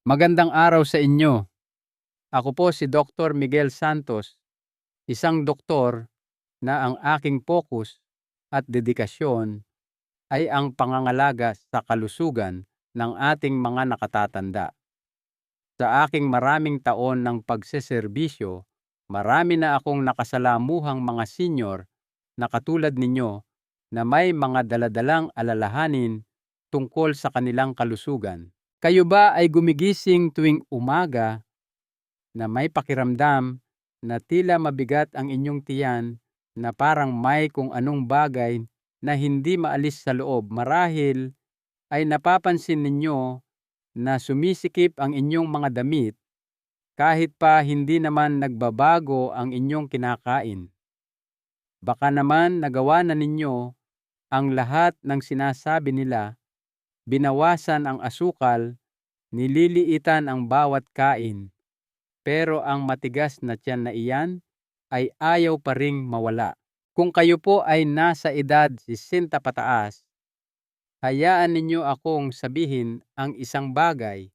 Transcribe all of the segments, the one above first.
Magandang araw sa inyo. Ako po si Dr. Miguel Santos, isang doktor na ang aking focus at dedikasyon ay ang pangangalaga sa kalusugan ng ating mga nakatatanda. Sa aking maraming taon ng pagseserbisyo, marami na akong nakasalamuhang mga senior na katulad ninyo na may mga daladalang alalahanin tungkol sa kanilang kalusugan. Kayo ba ay gumigising tuwing umaga na may pakiramdam na tila mabigat ang inyong tiyan, na parang may kung anong bagay na hindi maalis sa loob? Marahil ay napapansin ninyo na sumisikip ang inyong mga damit kahit pa hindi naman nagbabago ang inyong kinakain. Baka naman nagawa na ninyo ang lahat ng sinasabi nila, binawasan ang asukal, nililiitan ang bawat kain, pero ang matigas na tiyan na iyan ay ayaw pa ring mawala. Kung kayo po ay nasa edad 60 pataas, hayaan ninyo akong sabihin ang isang bagay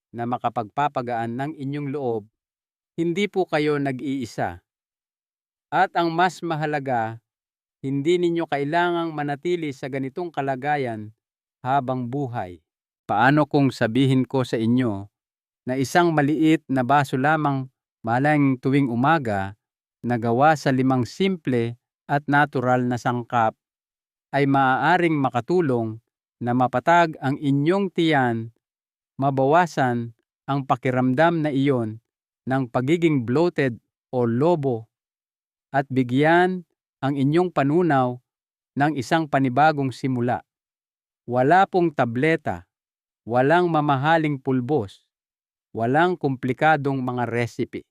na makapagpapagaan ng inyong loob. Hindi po kayo nag-iisa. At ang mas mahalaga, hindi ninyo kailangang manatili sa ganitong kalagayan habang buhay. Paano kung sabihin ko sa inyo na isang maliit na baso lamang malang tuwing umaga na gawa sa 5 simple at natural na sangkap ay maaaring makatulong na mapatag ang inyong tiyan, mabawasan ang pakiramdam na iyon ng pagiging bloated o lobo, at bigyan ang inyong panunaw ng isang panibagong simula. Wala pong tableta, walang mamahaling pulbos, walang komplikadong mga recipe.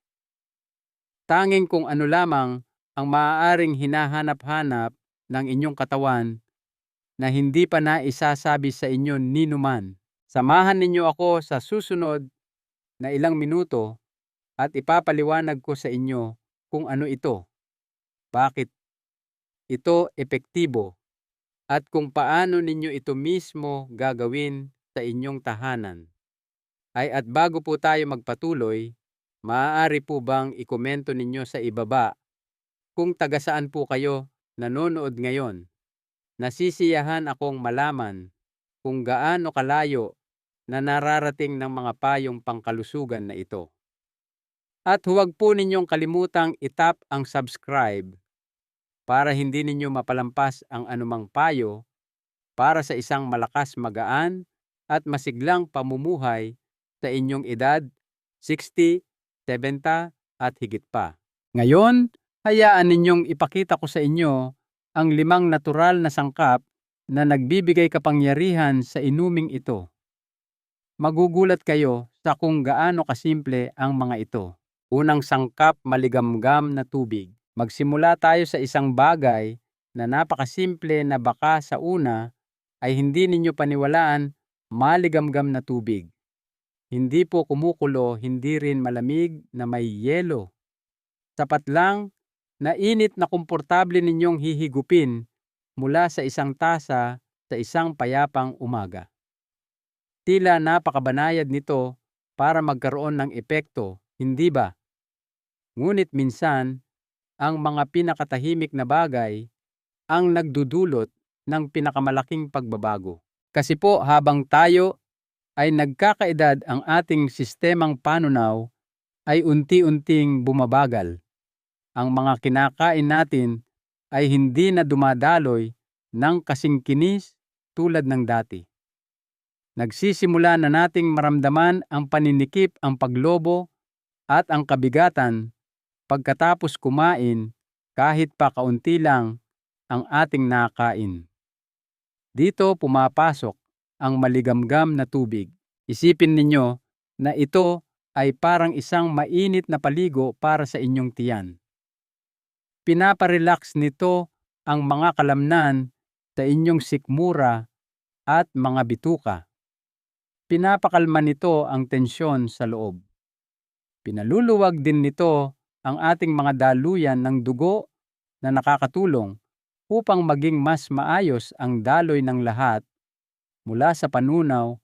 Tanging kung ano lamang ang maaaring hinahanap-hanap ng inyong katawan na hindi pa naisasabi sa inyo ni numan. Samahan ninyo ako sa susunod na ilang minuto at ipapaliwanag ko sa inyo kung ano ito, bakit ito epektibo, at kung paano ninyo ito mismo gagawin sa inyong tahanan. At bago po tayo magpatuloy, maaari po bang ikomento ninyo sa ibaba kung taga saan po kayo nanonood ngayon? Nasisiyahan akong malaman kung gaano kalayo na nararating ng mga payong pangkalusugan na ito. At huwag po ninyong kalimutang itap ang subscribe para hindi ninyo mapalampas ang anumang payo para sa isang malakas, magaan at masiglang pamumuhay sa inyong edad 60, 70 at higit pa. Ngayon, hayaan ninyong ipakita ko sa inyo ang 5 natural na sangkap na nagbibigay kapangyarihan sa inuming ito. Magugulat kayo sa kung gaano kasimple ang mga ito. Unang sangkap, maligamgam na tubig. Magsimula tayo sa isang bagay na napakasimple na baka sa una ay hindi ninyo paniwalaan: maligamgam na tubig. Hindi po kumukulo, hindi rin malamig na may yelo. Sapat lang na init na komportable ninyong hihigupin mula sa isang tasa sa isang payapang umaga. Tila napakabanayad nito para magkaroon ng epekto, hindi ba? Ngunit minsan, ang mga pinakatahimik na bagay ang nagdudulot ng pinakamalaking pagbabago. Kasi po habang tayo ay nagkakaedad, ang ating sistemang panunaw ay unti-unting bumabagal. Ang mga kinakain natin ay hindi na dumadaloy ng kasing kinis tulad ng dati. Nagsisimula na nating maramdaman ang paninikip, ang paglobo at ang kabigatan pagkatapos kumain kahit pa kaunti lang ang ating nakain. Dito pumapasok ang maligamgam na tubig. Isipin ninyo na ito ay parang isang mainit na paligo para sa inyong tiyan. Pinaparelax nito ang mga kalamnan sa inyong sikmura at mga bituka. Pinapakalma nito ang tensyon sa loob. Pinaluluwag din nito ang ating mga daluyan ng dugo na nakakatulong upang maging mas maayos ang daloy ng lahat mula sa panunaw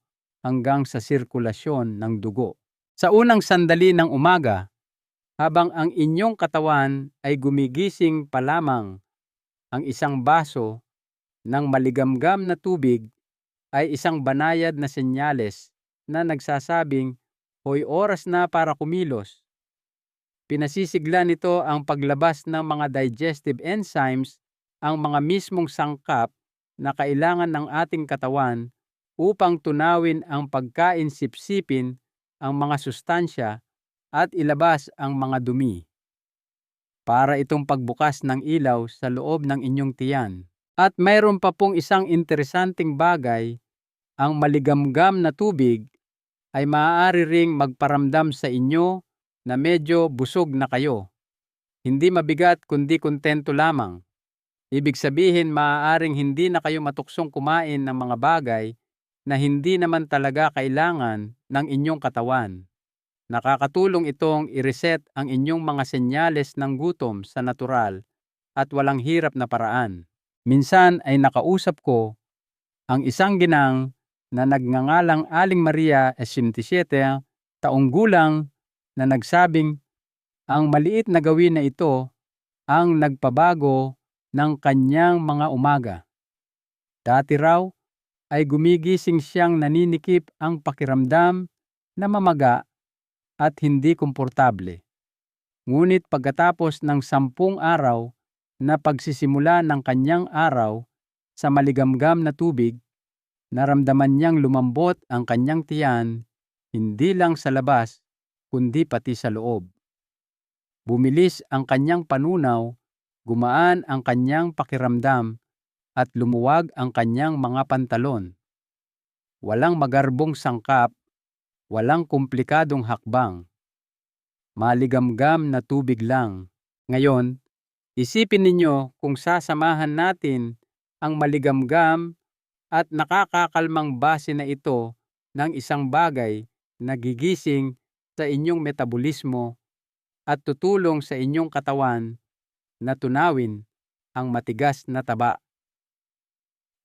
hanggang sa sirkulasyon ng dugo. Sa unang sandali ng umaga, habang ang inyong katawan ay gumigising pa lamang, ang isang baso ng maligamgam na tubig ay isang banayad na senyales na nagsasabing, "Hoy, oras na para kumilos." Pinasisigla nito ang paglabas ng mga digestive enzymes, ang mga mismong sangkap na kailangan ng ating katawan upang tunawin ang pagkain, sipsipin ang mga sustansya at ilabas ang mga dumi. Para itong pagbukas ng ilaw sa loob ng inyong tiyan. At mayroon pa pong isang interesanting bagay, ang maligamgam na tubig ay maaari ring magparamdam sa inyo na medyo busog na kayo. Hindi mabigat kundi kontento lamang. Ibig sabihin, maaaring hindi na kayo matuksong kumain ng mga bagay na hindi naman talaga kailangan ng inyong katawan. Nakakatulong itong i-reset ang inyong mga senyales ng gutom sa natural at walang hirap na paraan. Minsan ay nakausap ko ang isang ginang na nagngangalang Aling Maria 57 taong gulang na nagsabing ang maliit na gawin na ito ang nagpabago ng kanyang mga umaga. Dati raw ay gumigising siyang naninikip ang pakiramdam na mamaga at hindi komportable. Ngunit pagkatapos ng 10 araw na pagsisimula ng kanyang araw sa maligamgam na tubig, naramdaman niyang lumambot ang kanyang tiyan, hindi lang sa labas, kundi pati sa loob. Bumilis ang kanyang panunaw, gumaan ang kanyang pakiramdam, at lumuwag ang kanyang mga pantalon. Walang magarbong sangkap, walang komplikadong hakbang. Maligamgam na tubig lang. Ngayon, isipin ninyo kung sasamahan natin ang maligamgam at nakakakalmang base na ito ng isang bagay na gigising sa inyong metabolismo at tutulong sa inyong katawan na tunawin ang matigas na taba.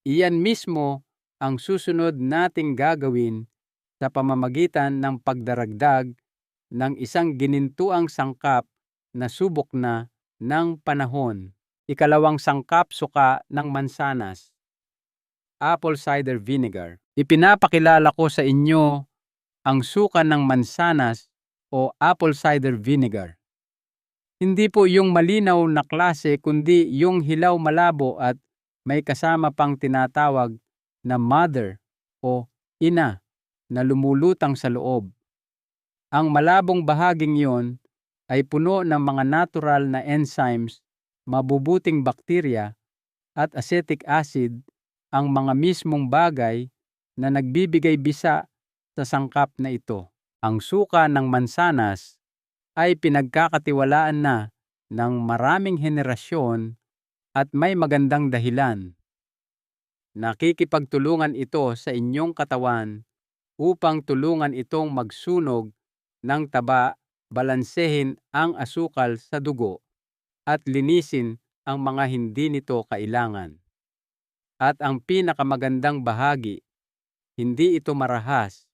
Iyan mismo ang susunod nating gagawin sa pamamagitan ng pagdaragdag ng isang ginintuang sangkap na subok na ng panahon. Ikalawang sangkap, suka ng mansanas. Apple cider vinegar. Ipinapakilala ko sa inyo ang suka ng mansanas o apple cider vinegar. Hindi po yung malinaw na klase kundi yung hilaw malabo at may kasama pang tinatawag na mother o ina na lumulutang sa loob. Ang malabong bahaging yon ay puno ng mga natural na enzymes, mabubuting bakterya at acetic acid, ang mga mismong bagay na nagbibigay bisa sa sangkap na ito. Ang suka ng mansanas ay pinagkakatiwalaan na ng maraming henerasyon at may magandang dahilan. Nakikipagtulungan ito sa inyong katawan upang tulungan itong magsunog ng taba, balansehin ang asukal sa dugo, at linisin ang mga hindi nito kailangan. At ang pinakamagandang bahagi, hindi ito marahas.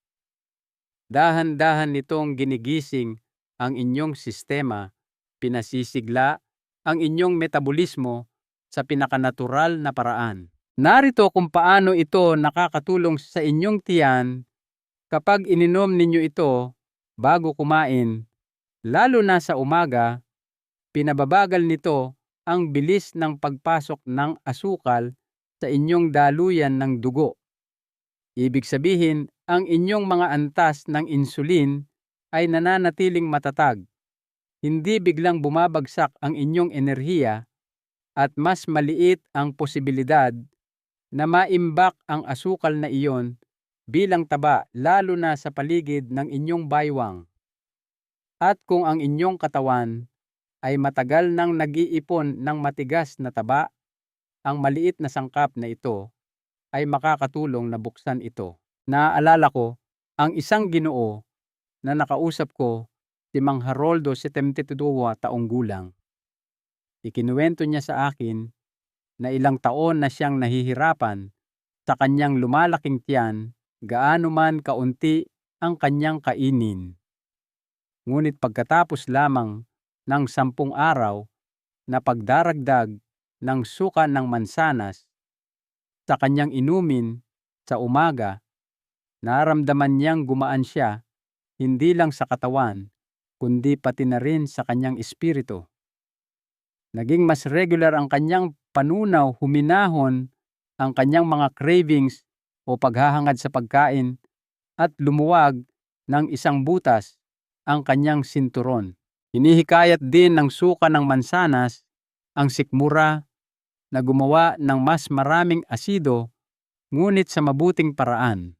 Dahan-dahan nitong ginigising ang inyong sistema, pinasisigla ang inyong metabolismo sa pinakanatural na paraan. Narito kung paano ito nakakatulong sa inyong tiyan kapag ininom ninyo ito bago kumain, lalo na sa umaga. Pinababagal nito ang bilis ng pagpasok ng asukal sa inyong daluyan ng dugo. Ibig sabihin, ang inyong mga antas ng insulin ay nananatiling matatag. Hindi biglang bumabagsak ang inyong enerhiya at mas maliit ang posibilidad na maimbak ang asukal na iyon bilang taba, lalo na sa paligid ng inyong baywang. At kung ang inyong katawan ay matagal nang nag-iipon ng matigas na taba, ang maliit na sangkap na ito ay makakatulong na buksan ito. Naaalala ko ang isang Ginoo na nakausap ko, si Mang Haroldo 72 taong gulang. Ikinuwento niya sa akin na ilang taon na siyang nahihirapan sa kanyang lumalaking tiyan gaano man kaunti ang kanyang kainin. Ngunit pagkatapos lamang ng 10 araw na pagdaragdag ng suka ng mansanas sa kanyang inumin sa umaga, naramdaman niyang gumaan siya hindi lang sa katawan, kundi pati na rin sa kanyang espiritu. Naging mas regular ang kanyang panunaw, huminahon ang kanyang mga cravings o paghahangad sa pagkain at lumuwag ng 1 butas ang kanyang sinturon. Hinihikayat din ng suka ng mansanas ang sikmura na gumawa ng mas maraming asido ngunit sa mabuting paraan.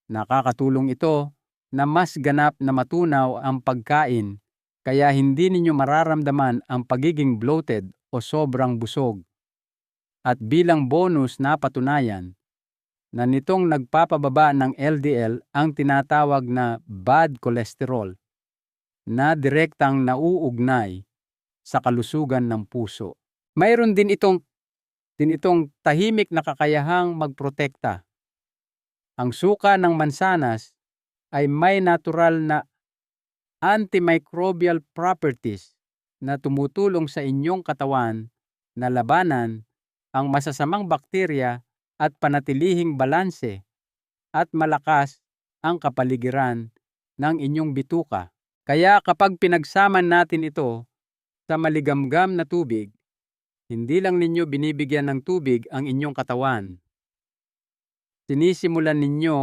Nakakatulong ito na mas ganap na matunaw ang pagkain kaya hindi ninyo mararamdaman ang pagiging bloated o sobrang busog. At bilang bonus na patunayan na nitong nagpapababa ng LDL ang tinatawag na bad cholesterol na direktang nauugnay sa kalusugan ng puso. Mayroon din itong tahimik na kakayahang magprotekta. Ang suka ng mansanas ay may natural na antimicrobial properties na tumutulong sa inyong katawan na labanan ang masasamang bakterya at panatilihing balanse at malakas ang kapaligiran ng inyong bituka. Kaya kapag pinagsama natin ito sa maligamgam na tubig, hindi lang ninyo binibigyan ng tubig ang inyong katawan. Sinisimulan ninyo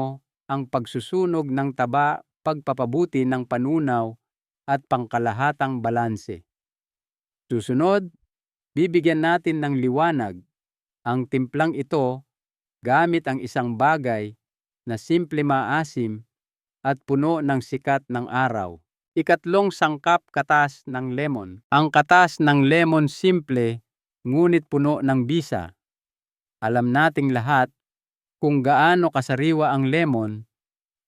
ang pagsusunog ng taba, pagpapabuti ng panunaw at pangkalahatang balanse. Susunod, bibigyan natin ng liwanag ang timplang ito gamit ang isang bagay na simple maasim at puno ng sikat ng araw. Ikatlong sangkap, katas ng lemon. Ang katas ng lemon simple ngunit puno ng bisa. Alam nating lahat kung gaano kasariwa ang lemon,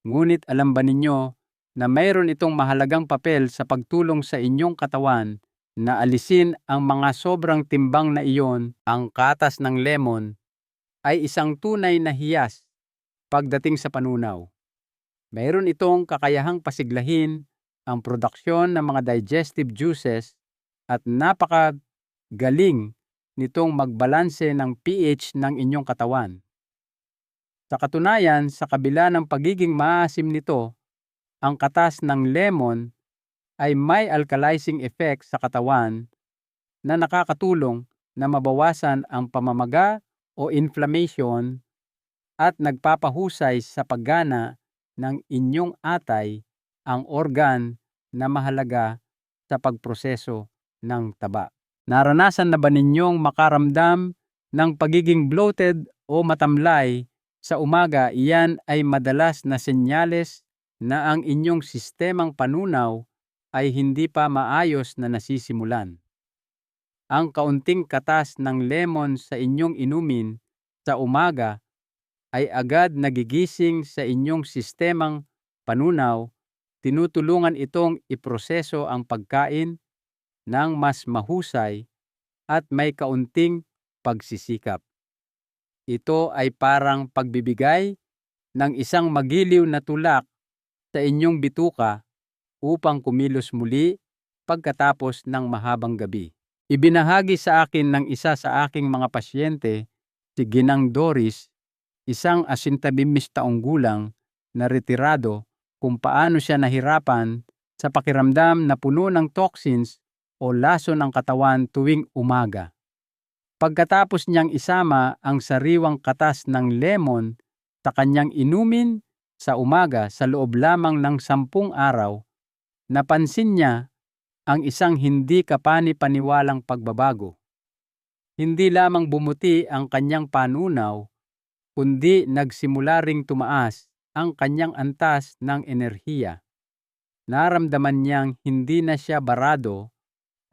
ngunit alam ba ninyo na mayroon itong mahalagang papel sa pagtulong sa inyong katawan na alisin ang mga sobrang timbang na iyon? Ang katas ng lemon ay isang tunay na hiyas pagdating sa panunaw. Mayroon itong kakayahang pasiglahin ang produksyon ng mga digestive juices at napakagaling nitong magbalanse ng pH ng inyong katawan. Sa katunayan, sa kabila ng pagiging maasim nito, ang katas ng lemon ay may alkalizing effect sa katawan na nakakatulong na mabawasan ang pamamaga o inflammation at nagpapahusay sa paggana ng inyong atay, ang organ na mahalaga sa pagproseso ng taba. Naranasan na ba ninyong makaramdam ng pagiging bloated o matamlay sa umaga? Iyan ay madalas na senyales na ang inyong sistemang panunaw ay hindi pa maayos na nasisimulan. Ang kaunting katas ng lemon sa inyong inumin sa umaga ay agad nagigising sa inyong sistemang panunaw. Tinutulungan itong iproseso ang pagkain ng mas mahusay at may kaunting pagsisikap. Ito ay parang pagbibigay ng isang magiliw na tulak sa inyong bituka upang kumilos muli pagkatapos ng mahabang gabi. Ibinahagi sa akin ng isa sa aking mga pasyente, si Ginang Doris, isang 82 taong gulang na retirado, kung paano siya nahirapan sa pakiramdam na puno ng toxins o laso ng katawan tuwing umaga. Pagkatapos niyang isama ang sariwang katas ng lemon sa kanyang inumin sa umaga sa loob lamang ng 10 araw, napansin niya ang isang hindi kapani-paniwalang pagbabago. Hindi lamang bumuti ang kanyang panunaw, kundi nagsimula ring tumaas ang kanyang antas ng enerhiya. Naramdaman niyang hindi na siya barado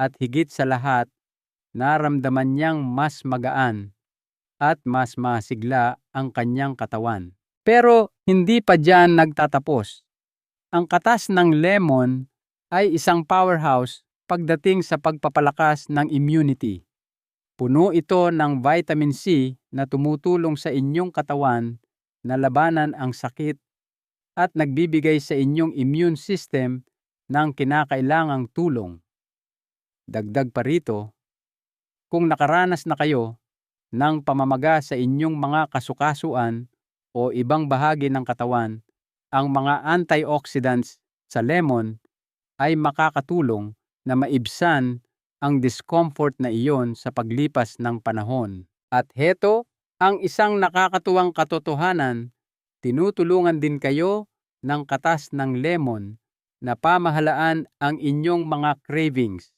at higit sa lahat, naramdaman niyang mas magaan at mas masigla ang kanyang katawan. Pero hindi pa diyan nagtatapos. Ang katas ng lemon ay isang powerhouse pagdating sa pagpapalakas ng immunity. Puno ito ng vitamin C na tumutulong sa inyong katawan na labanan ang sakit at nagbibigay sa inyong immune system ng kinakailangang tulong. Dagdag pa rito, kung nakaranas na kayo ng pamamaga sa inyong mga kasukasuan o ibang bahagi ng katawan, ang mga antioxidants sa lemon ay makakatulong na maibsan ang discomfort na iyon sa paglipas ng panahon. At heto ang isang nakakatuwang katotohanan, tinutulungan din kayo ng katas ng lemon na pamahalaan ang inyong mga cravings.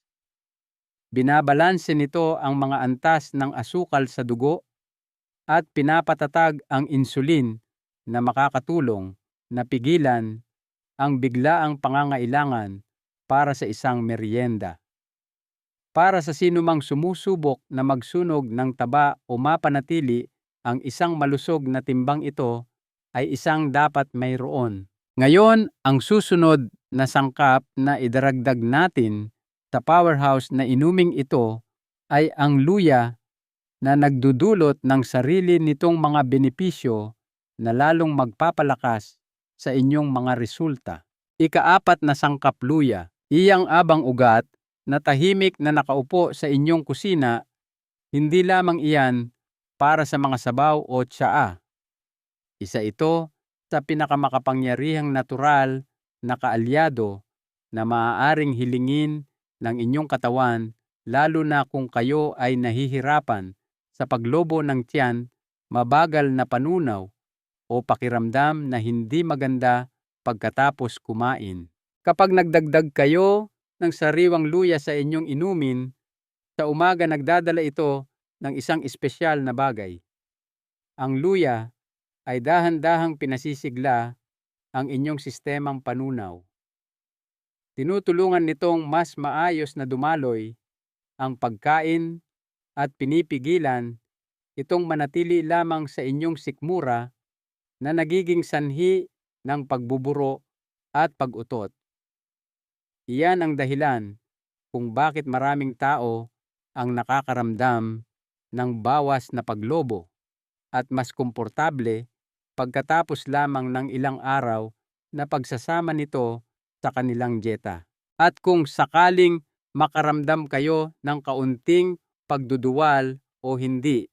Binabalanse nito ang mga antas ng asukal sa dugo at pinapatatag ang insulin na makakatulong na pigilan ang biglaang pangangailangan para sa isang merienda. Para sa sinumang sumusubok na magsunog ng taba o mapanatili ang isang malusog na timbang, ito ay isang dapat mayroon. Ngayon, ang susunod na sangkap na idaragdag natin sa powerhouse na inuming ito ay ang luya na nagdudulot ng sarili nitong mga benepisyo na lalong magpapalakas sa inyong mga resulta. Ikaapat na sangkap, luya. Iyang abang ugat na tahimik na nakaupo sa inyong kusina, hindi lamang iyan para sa mga sabaw o tsaa. Isa ito sa pinakamakapangyarihang natural na kaalyado na maaaring hilingin ng inyong katawan, lalo na kung kayo ay nahihirapan sa paglobo ng tiyan, mabagal na panunaw, o pakiramdam na hindi maganda pagkatapos kumain. Kapag nagdagdag kayo ng sariwang luya sa inyong inumin, sa umaga nagdadala ito ng isang espesyal na bagay. Ang luya ay dahan-dahang pinasisigla ang inyong sistemang panunaw. Tinutulungan nitong mas maayos na dumaloy ang pagkain at pinipigilan itong manatili lamang sa inyong sikmura na nagiging sanhi ng pagbuburo at pag-utot. Iyan ang dahilan kung bakit maraming tao ang nakakaramdam ng bawas na paglobo at mas komportable pagkatapos lamang ng ilang araw na pagsasama nito sa kanilang dieta. At kung sakaling makaramdam kayo ng kaunting pagduduwal o hindi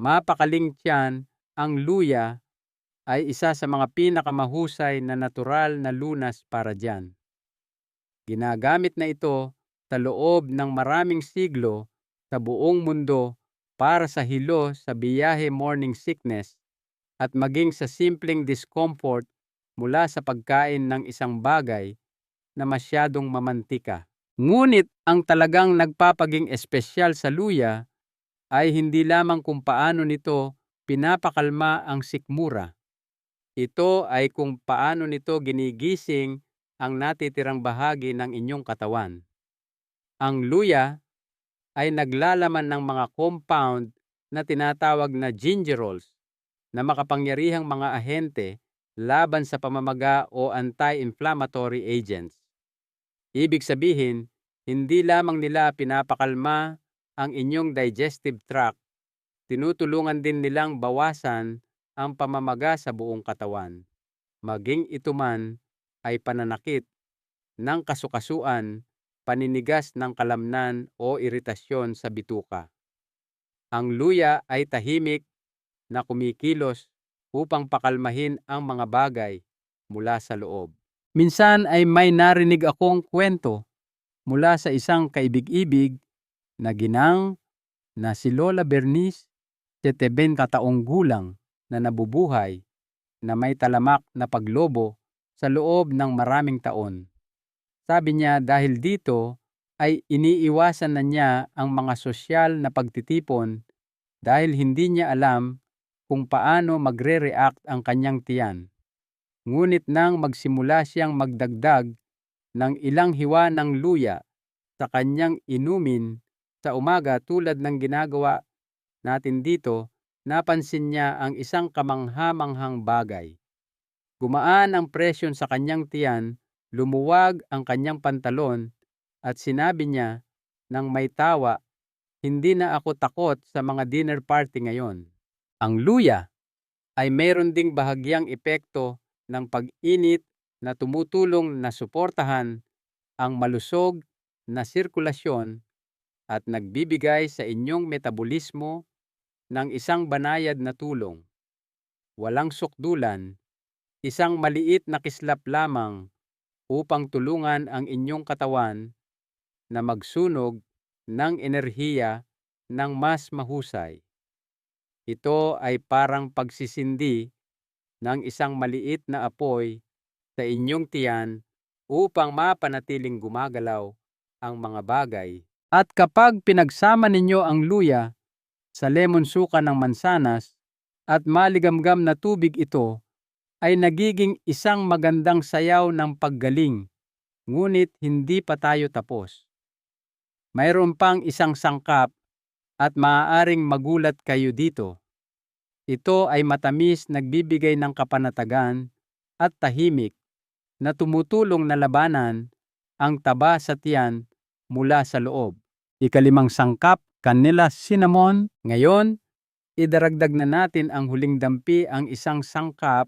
mapakaling tiyan, ang luya ay isa sa mga pinakamahusay na natural na lunas para diyan. Ginagamit na ito sa loob ng maraming siglo sa buong mundo para sa hilo sa biyahe morning sickness at maging sa simpleng discomfort mula sa pagkain ng isang bagay na masyadong mamantika. Ngunit ang talagang nagpapaging espesyal sa luya ay hindi lamang kung paano nito pinapakalma ang sikmura. Ito ay kung paano nito ginigising ang natitirang bahagi ng inyong katawan. Ang luya ay naglalaman ng mga compound na tinatawag na gingerols na makapangyarihang mga ahente laban sa pamamaga o anti-inflammatory agents. Ibig sabihin, hindi lamang nila pinapakalma ang inyong digestive tract, tinutulungan din nilang bawasan ang pamamaga sa buong katawan. Maging ito man ay pananakit ng kasukasuan, paninigas ng kalamnan o iritasyon sa bituka. Ang luya ay tahimik na kumikilos upang pakalmahin ang mga bagay mula sa loob. Minsan ay may narinig akong kwento mula sa isang kaibig-ibig na ginang na si Lola Bernice, 70 taong gulang na nabubuhay na may talamak na paglobo sa loob ng maraming taon. Sabi niya dahil dito ay iniiwasan na niya ang mga sosyal na pagtitipon dahil hindi niya alam kung paano magre-react ang kanyang tiyan. Ngunit nang magsimula siyang magdagdag ng ilang hiwa ng luya sa kanyang inumin sa umaga tulad ng ginagawa natin dito, napansin niya ang isang kamangha-manghang bagay. Gumaan ang presyon sa kanyang tiyan, lumuwag ang kanyang pantalon at sinabi niya nang may tawa, "Hindi na ako takot sa mga dinner party ngayon." Ang luya ay mayroon ding bahagyang epekto ng pag-init na tumutulong na suportahan ang malusog na sirkulasyon at nagbibigay sa inyong metabolismo ng isang banayad na tulong. Walang sukdulan, isang maliit na kislap lamang upang tulungan ang inyong katawan na magsunog ng enerhiya ng mas mahusay. Ito ay parang pagsisindi ng isang maliit na apoy sa inyong tiyan upang mapanatiling gumagalaw ang mga bagay. At kapag pinagsama ninyo ang luya sa lemon suka ng mansanas at maligamgam na tubig, ito ay nagiging isang magandang sayaw ng paggaling. Ngunit hindi pa tayo tapos. Mayroon pang isang sangkap at maaaring magulat kayo dito. Ito ay matamis, nagbibigay ng kapanatagan at tahimik na tumutulong na labanan ang taba sa tiyan mula sa loob. Ikalimang sangkap, vanilla cinnamon. Ngayon, idaragdag na natin ang huling dampi, ang isang sangkap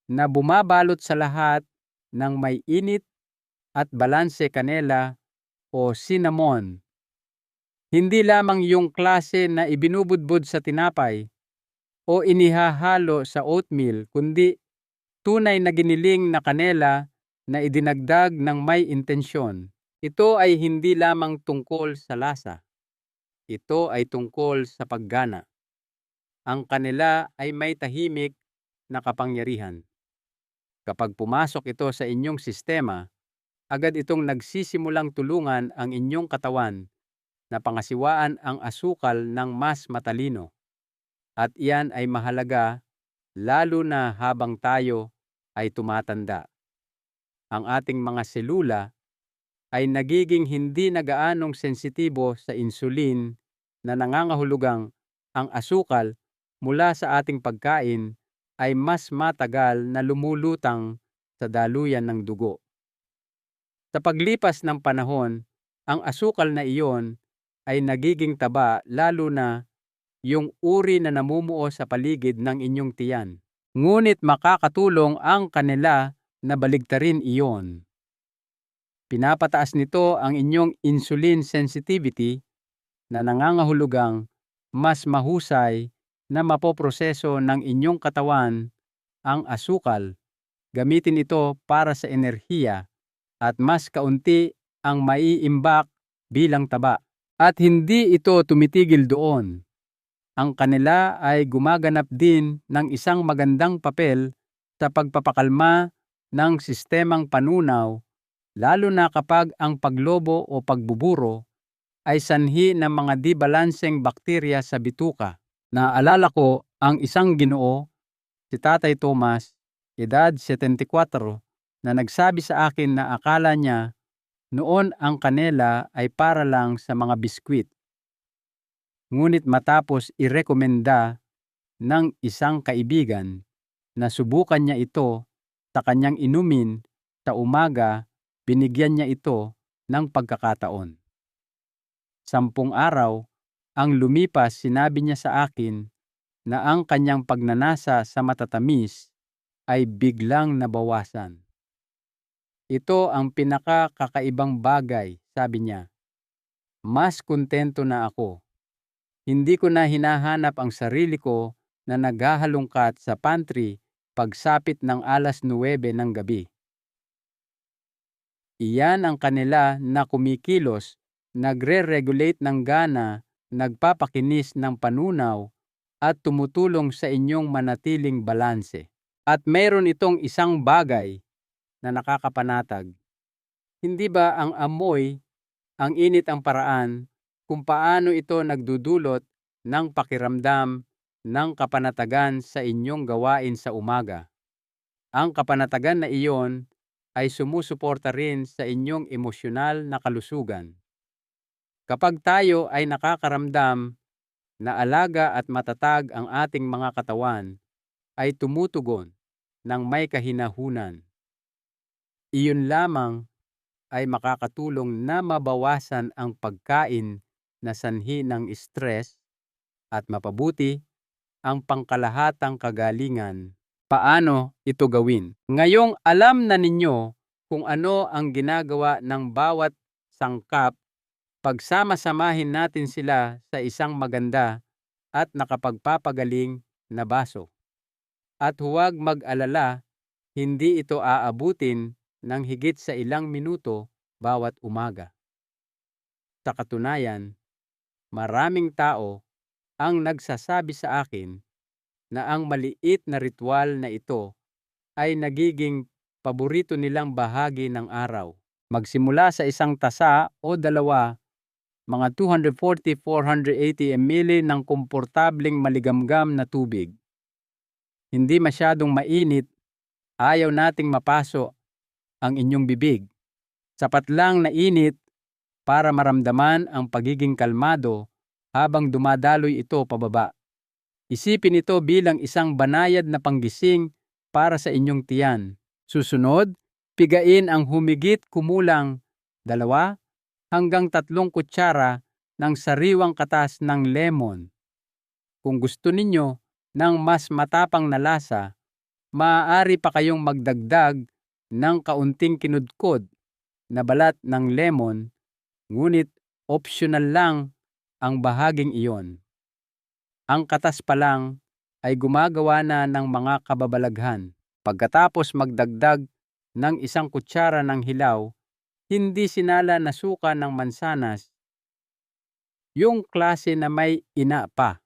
na bumabalot sa lahat ng may init at balanse, kanela o cinnamon. Hindi lamang yung klase na ibinubudbud sa tinapay o inihahalo sa oatmeal, kundi tunay na giniling na kanela na idinagdag ng may intensyon. Ito ay hindi lamang tungkol sa lasa. Ito ay tungkol sa paggana. Ang kanela ay may tahimik na kapangyarihan. Kapag pumasok ito sa inyong sistema, agad itong nagsisimulang tulungan ang inyong katawan na pangasiwaan ang asukal ng mas matalino. At iyan ay mahalaga lalo na habang tayo ay tumatanda. Ang ating mga selula ay nagiging hindi na gaanong sensitibo sa insulin na nangangahulugang ang asukal mula sa ating pagkain ay mas matagal na lumulutang sa daluyan ng dugo. Sa paglipas ng panahon, ang asukal na iyon ay nagiging taba, lalo na yung uri na namumuo sa paligid ng inyong tiyan. Ngunit makakatulong ang kanela na baligtarin iyon. Pinapataas nito ang inyong insulin sensitivity na nangangahulugang mas mahusay na mapoproseso ng inyong katawan ang asukal. Gamitin ito para sa enerhiya at mas kaunti ang maiimbak bilang taba. At hindi ito tumitigil doon. Ang kanela ay gumaganap din ng isang magandang papel sa pagpapakalma ng sistemang panunaw, lalo na kapag ang paglobo o pagbuburo ay sanhi ng mga di-balanseng bakterya sa bituka. Naalala ko ang isang Ginoo, si Tatay Tomas, edad 74, na nagsabi sa akin na akala niya noon ang kanela ay para lang sa mga biskwit. Ngunit matapos irekomenda ng isang kaibigan na subukan niya ito sa kanyang inumin sa umaga, binigyan niya ito ng pagkakataon. 10 araw ang lumipas, sinabi niya sa akin na ang kanyang pagnanasa sa matatamis ay biglang nabawasan. Ito ang pinakakakaibang bagay, sabi niya. Mas kontento na ako. Hindi ko na hinahanap ang sarili ko na naghahalongkat sa pantry pagsapit ng alas 9 ng gabi. Iyan ang kanila na kumikilos, nagre-regulate ng gana, nagpapakinis ng panunaw, at tumutulong sa inyong manatiling balanse. At mayroon itong isang bagay na nakakapanatag. Hindi ba ang amoy, ang init ang paraan kung paano ito nagdudulot ng pakiramdam ng kapanatagan sa inyong gawain sa umaga? Ang kapanatagan na iyon ay sumusuporta rin sa inyong emosyonal na kalusugan. Kapag tayo ay nakakaramdam na alaga at matatag ang ating mga katawan, ay tumutugon ng may kahinahunan. Iyon lamang ay makakatulong na mabawasan ang pagkain na sanhi ng stress at mapabuti ang pangkalahatang kagalingan. Paano ito gawin? Ngayong alam na ninyo kung ano ang ginagawa ng bawat sangkap, pagsama-samahin natin sila sa isang maganda at nakapagpapagaling na baso. At huwag mag-alala, hindi ito aabutin ng higit sa ilang minuto bawat umaga. Sa katunayan, maraming tao ang nagsasabi sa akin na ang maliit na ritual na ito ay nagiging paborito nilang bahagi ng araw. Magsimula sa isang tasa o dalawa, mga 240-480 ml ng komportableng maligamgam na tubig. Hindi masyadong mainit, ayaw nating mapaso ang inyong bibig. Sapat lang na init para maramdaman ang pagiging kalmado habang dumadaloy ito pababa. Isipin ito bilang isang banayad na panggising para sa inyong tiyan. Susunod, pigain ang humigit kumulang 2 hanggang 3 kutsara ng sariwang katas ng lemon. Kung gusto ninyo ng mas matapang na lasa, maaari pa kayong magdagdag ng kaunting kinudkod na balat ng lemon, ngunit optional lang ang bahaging iyon. Ang katas pa lang ay gumagawa na ng mga kababalaghan. Pagkatapos magdagdag ng 1 kutsara ng hilaw, hindi sinala na suka ng mansanas, yung klase na may ina pa.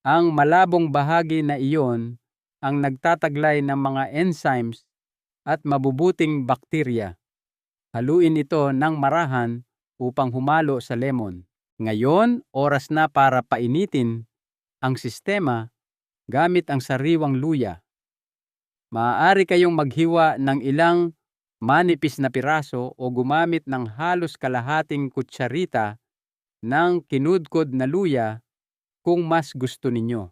Ang malabong bahagi na iyon ang nagtataglay ng mga enzymes at mabubuting bakterya. Haluin ito ng marahan upang humalo sa lemon. Ngayon, oras na para painitin ang sistema gamit ang sariwang luya. Maaari kayong maghiwa ng ilang manipis na piraso o gumamit ng halos kalahating kutsarita ng kinudkod na luya kung mas gusto ninyo.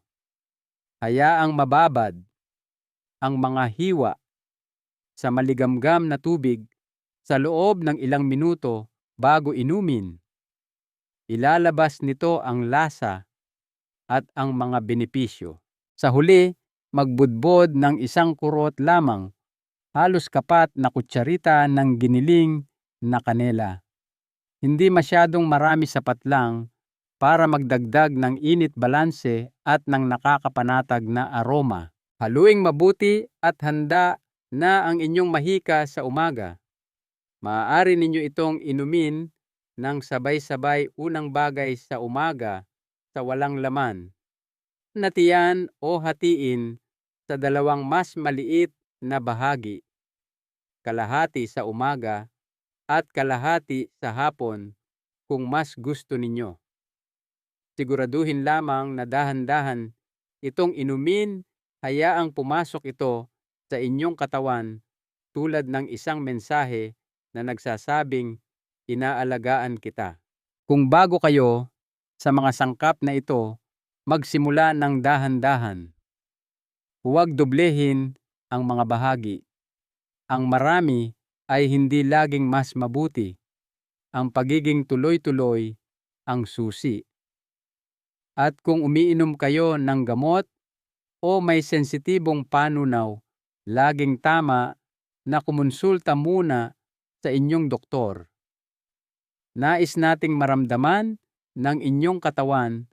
Hayaang mababad ang mga hiwa sa maligamgam na tubig sa loob ng ilang minuto bago inumin. Ilalabas nito ang lasa at ang mga benepisyo. Sa huli, magbudbod ng 1 kurot lamang, halos kapat na kutsarita ng giniling na kanela. Hindi masyadong marami, sapat lang para magdagdag ng init balanse at ng nakakapanatag na aroma. Haluing mabuti at handa na ang inyong mahika sa umaga. Maaari ninyo itong inumin ng sabay-sabay unang bagay sa umaga sa walang laman. Natiyan o hatiin sa 2 mas maliit na bahagi. Kalahati sa umaga at kalahati sa hapon kung mas gusto ninyo. Siguraduhin lamang na dahan-dahan itong inumin, hayaang pumasok ito sa inyong katawan tulad ng isang mensahe na nagsasabing, inaalagaan kita. Kung bago kayo sa mga sangkap na ito, magsimula ng dahan-dahan. Huwag doblehin ang mga bahagi. Ang marami ay hindi laging mas mabuti. Ang pagiging tuloy-tuloy ang susi. At kung umiinom kayo ng gamot o may sensitibong panunaw, laging tama na kumonsulta muna sa inyong doktor. Nais nating maramdaman ng inyong katawan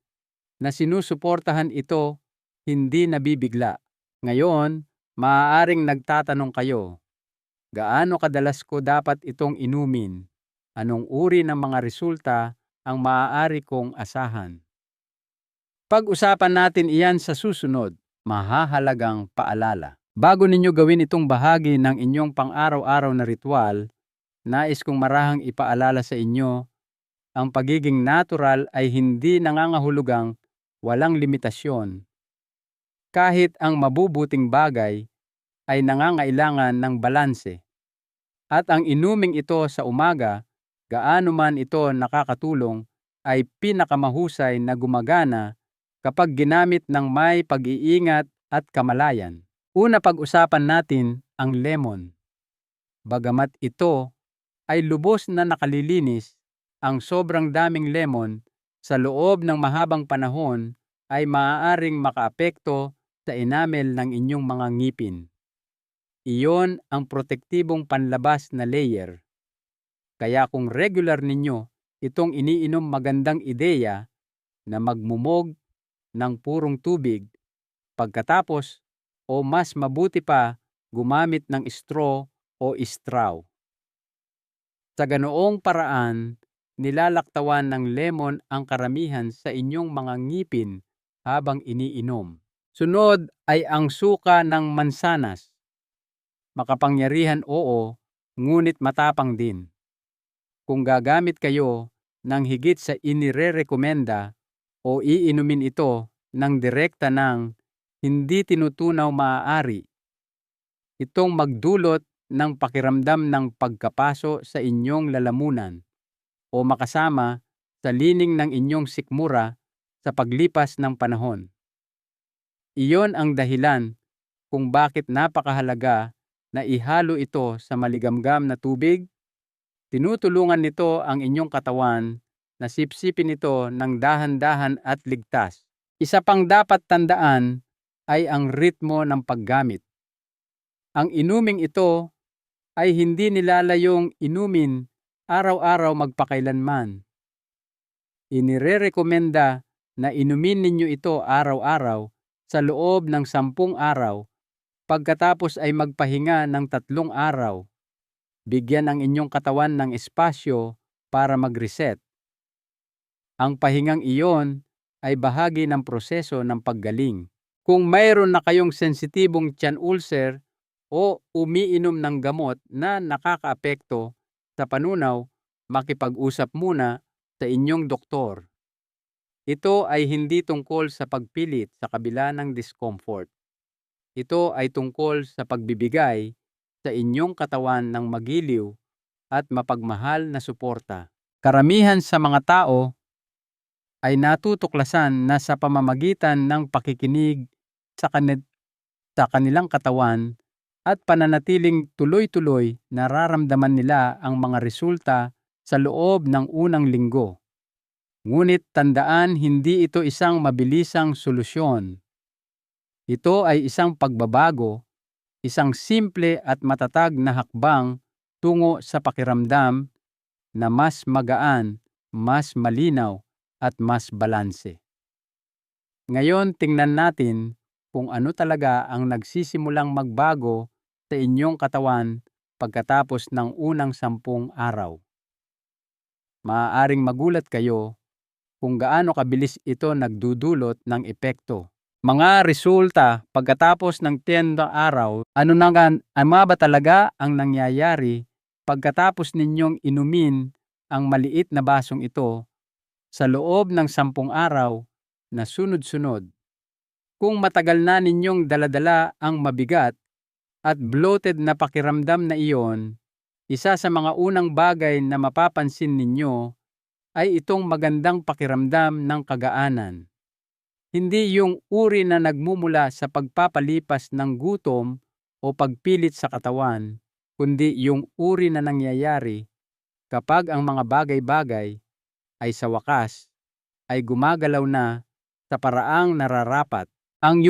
na sinusuportahan ito, hindi nabibigla. Ngayon, maaaring nagtatanong kayo, gaano kadalas ko dapat itong inumin? Anong uri ng mga resulta ang maaari kong asahan? Pag-usapan natin iyan sa susunod, mahahalagang paalala. Bago ninyo gawin itong bahagi ng inyong pang-araw-araw na ritual, nais kong marahang ipaalala sa inyo, ang pagiging natural ay hindi nangangahulugang walang limitasyon. Kahit ang mabubuting bagay ay nangangailangan ng balanse. At ang inuming ito sa umaga, gaano man ito nakakatulong, ay pinakamahusay na gumagana kapag ginamit ng may pag-iingat at kamalayan. Una, pag-usapan natin ang lemon. Bagamat ito ay lubos na nakalilinis, ang sobrang daming lemon sa loob ng mahabang panahon ay maaaring makaapekto sa enamel ng inyong mga ngipin. Iyon ang protektibong panlabas na layer. Kaya kung regular ninyo itong iniinom, magandang ideya na magmumog ng purong tubig pagkatapos, o mas mabuti pa, gumamit ng straw o straw. Sa ganoong paraan, nilalaktawan ng lemon ang karamihan sa inyong mga ngipin habang iniinom. Sunod ay ang suka ng mansanas. Makapangyarihan, oo, ngunit matapang din. Kung gagamit kayo ng higit sa inirerekomenda o iinumin ito ng direkta ng hindi tinutunaw, maaari itong magdulot ng pakiramdam ng pagkapaso sa inyong lalamunan o makasama sa lining ng inyong sikmura sa paglipas ng panahon. Iyon ang dahilan kung bakit napakahalaga na ihalo ito sa maligamgam na tubig. Tinutulungan nito ang inyong katawan na sipsipin ito ng dahan-dahan at ligtas. Isa pang dapat tandaan ay ang ritmo ng paggamit. Ang inuming ito ay hindi nilalayong inumin araw-araw magpakailanman. Inirerekomenda na inumin ninyo ito araw-araw sa loob ng 10 araw, pagkatapos ay magpahinga ng 3 araw. Bigyan ang inyong katawan ng espasyo para mag-reset. Ang pahingang iyon ay bahagi ng proseso ng paggaling. Kung mayroon na kayong sensitibong tiyan ulcer o umiinom ng gamot na nakakaapekto sa panunaw, makipag-usap muna sa inyong doktor. Ito ay hindi tungkol sa pagpilit sa kabila ng discomfort. Ito ay tungkol sa pagbibigay sa inyong katawan ng magiliw at mapagmahal na suporta. Karamihan sa mga tao ay natutuklasan na sa pamamagitan ng pakikinig sa kanilang katawan at pananatiling tuloy-tuloy, nararamdaman nila ang mga resulta sa loob ng unang linggo. Ngunit tandaan, hindi ito isang mabilisang solusyon. Ito ay isang pagbabago, isang simple at matatag na hakbang tungo sa pakiramdam na mas magaan, mas malinaw, at mas balanse. Ngayon, tingnan natin kung ano talaga ang nagsisimulang magbago sa inyong katawan pagkatapos ng unang 10 araw. Maaaring magulat kayo kung gaano kabilis ito nagdudulot ng epekto. Mga resulta pagkatapos ng 10 araw, ano ba talaga ang nangyayari pagkatapos ninyong inumin ang maliit na basong ito sa loob ng 10 araw na sunod-sunod? Kung matagal na ninyong daladala ang mabigat at bloated na pakiramdam na iyon, isa sa mga unang bagay na mapapansin ninyo ay itong magandang pakiramdam ng kagaanan. Hindi yung uri na nagmumula sa pagpapalipas ng gutom o pagpilit sa katawan, kundi yung uri na nangyayari kapag ang mga bagay-bagay ay sa wakas ay gumagalaw na sa paraang nararapat. Ang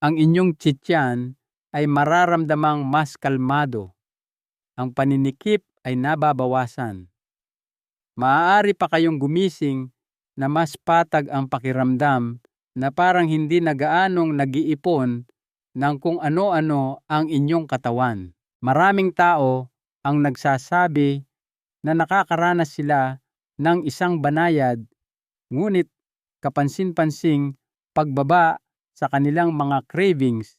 inyong tiyan ay mararamdamang mas kalmado. Ang paninikip ay nababawasan. Maaari pa kayong gumising na mas patag ang pakiramdam, na parang hindi na gaanong nag-iipon ng kung ano-ano ang inyong katawan. Maraming tao ang nagsasabi na nakakaranas sila ng isang banayad, ngunit kapansin-pansing pagbaba sa kanilang mga cravings,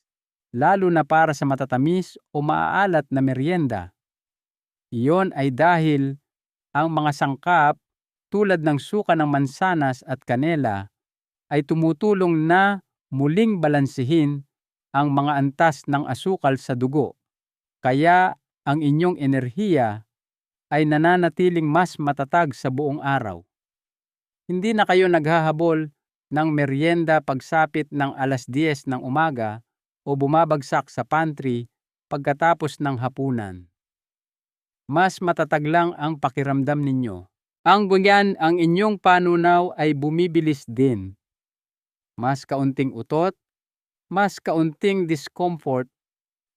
lalo na para sa matatamis o maaalat na merienda. Iyon ay dahil ang mga sangkap tulad ng suka ng mansanas at kanela ay tumutulong na muling balansehin ang mga antas ng asukal sa dugo. Kaya ang inyong enerhiya ay nananatiling mas matatag sa buong araw. Hindi na kayo naghahabol ng merienda pagsapit ng 10:00 ng umaga o bumabagsak sa pantry pagkatapos ng hapunan. Mas matatag lang ang pakiramdam ninyo. Ang inyong panunaw ay bumibilis din. mas kaunting utot, mas kaunting discomfort,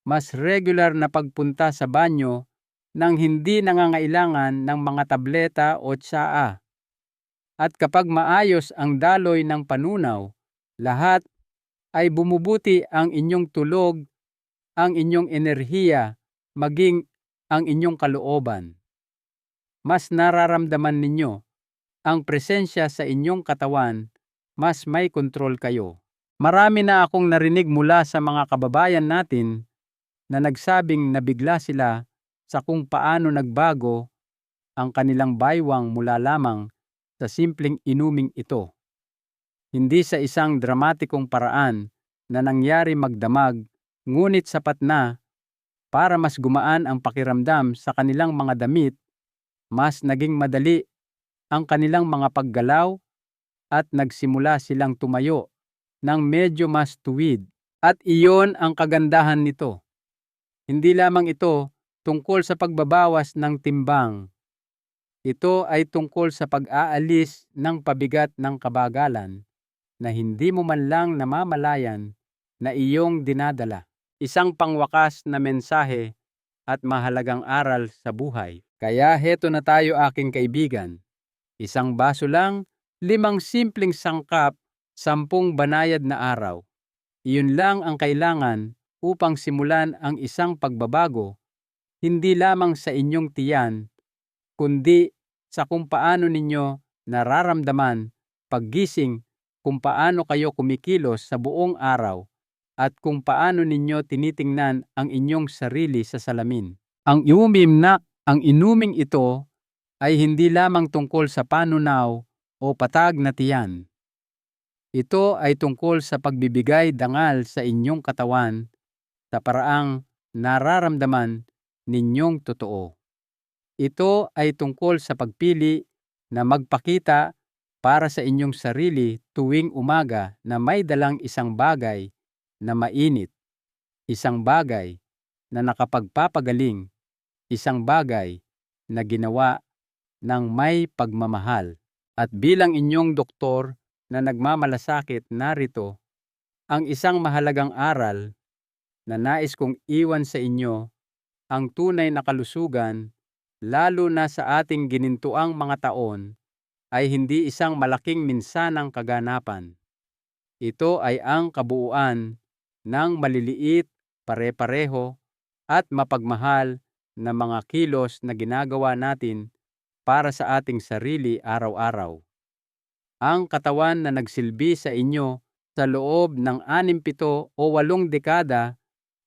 mas regular na pagpunta sa banyo nang hindi nangangailangan ng mga tableta o tsaa. At kapag maayos ang daloy ng panunaw, lahat ay bumubuti ang inyong tulog, ang inyong enerhiya, maging ang inyong kalooban. Mas nararamdaman ninyo ang presensya sa inyong katawan, mas may kontrol kayo. Marami na akong narinig mula sa mga kababayan natin na nagsabing nabigla sila sa kung paano nagbago ang kanilang baywang mula lamang sa simpleng inuming ito. Hindi sa isang dramatikong paraan na nangyari magdamag, ngunit sapat na para mas gumaan ang pakiramdam sa kanilang mga damit, mas naging madali ang kanilang mga paggalaw at nagsimula silang tumayo ng medyo mas tuwid. At iyon ang kagandahan nito. Hindi lamang ito tungkol sa pagbabawas ng timbang. Ito ay tungkol sa pag-aalis ng pabigat ng kabagalan na hindi mo man lang namamalayan na iyong dinadala. Isang pangwakas na mensahe at mahalagang aral sa buhay. Kaya heto na tayo aking kaibigan. Isang baso lang, 5 simpleng sangkap, 10 banayad na araw. Iyon lang ang kailangan upang simulan ang isang pagbabago, hindi lamang sa inyong tiyan, kundi sa kung paano ninyo nararamdaman paggising, kung paano kayo kumikilos sa buong araw, at kung paano ninyo tinitingnan ang inyong sarili sa salamin. Ang inuming ito ay hindi lamang tungkol sa panunaw o patag na tiyan. Ito ay tungkol sa pagbibigay dangal sa inyong katawan sa paraang nararamdaman ninyong totoo. Ito ay tungkol sa pagpili na magpakita para sa inyong sarili tuwing umaga na may dalang isang bagay na mainit, isang bagay na nakapagpapagaling, isang bagay na ginawa ng may pagmamahal. At bilang inyong doktor na nagmamalasakit, narito ang isang mahalagang aral na nais kong iwan sa inyo. Ang tunay na kalusugan, lalo na sa ating ginintuang mga taon, ay hindi isang malaking minsanang kaganapan. Ito ay ang kabuuan ng maliliit, pare-pareho, at mapagmahal na mga kilos na ginagawa natin para sa ating sarili araw-araw. Ang katawan na nagsilbi sa inyo sa loob ng 6, 7 o 8 dekada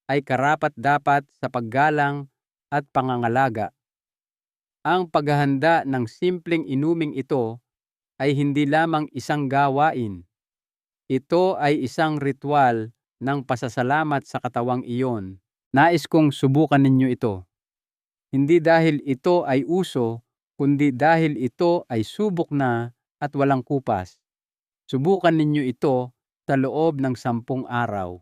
ay karapat-dapat sa paggalang at pangangalaga. Ang paghahanda ng simpleng inuming ito ay hindi lamang isang gawain. Ito ay isang ritual ng pasasalamat sa katawang iyon. Nais kong subukan ninyo ito. Hindi dahil ito ay uso, kundi dahil ito ay subok na at walang kupas. Subukan ninyo ito sa loob ng 10 araw.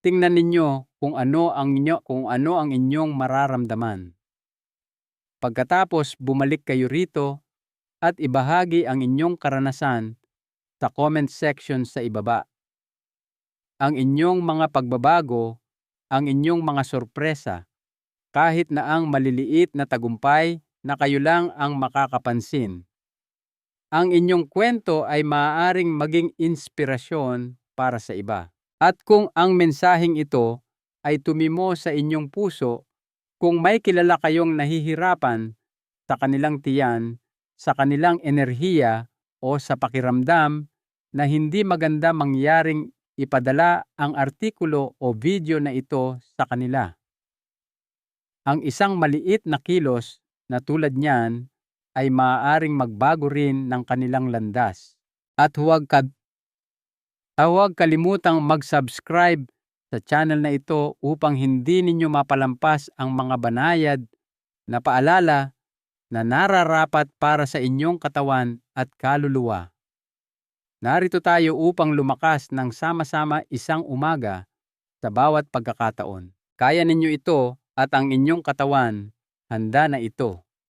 Tingnan ninyo kung ano ang inyong mararamdaman. Pagkatapos, bumalik kayo rito at ibahagi ang inyong karanasan sa comment section sa ibaba. Ang inyong mga pagbabago, ang inyong mga sorpresa, kahit na ang maliliit na tagumpay na kayo lang ang makakapansin. Ang inyong kwento ay maaaring maging inspirasyon para sa iba. At kung ang mensaheng ito ay tumimo sa inyong puso, kung may kilala kayong nahihirapan sa kanilang tiyan, sa kanilang enerhiya o sa pakiramdam na hindi maganda, mangyaring ipadala ang artikulo o video na ito sa kanila. Ang isang maliit na kilos na tulad niyan ay maaaring magbago rin ng kanilang landas. At huwag kalimutang mag-subscribe sa channel na ito upang hindi ninyo mapalampas ang mga banayad na paalala na nararapat para sa inyong katawan at kaluluwa. Narito tayo upang lumakas ng sama-sama isang umaga sa bawat pagkakataon. Kaya ninyo ito at ang inyong katawan handa na ito.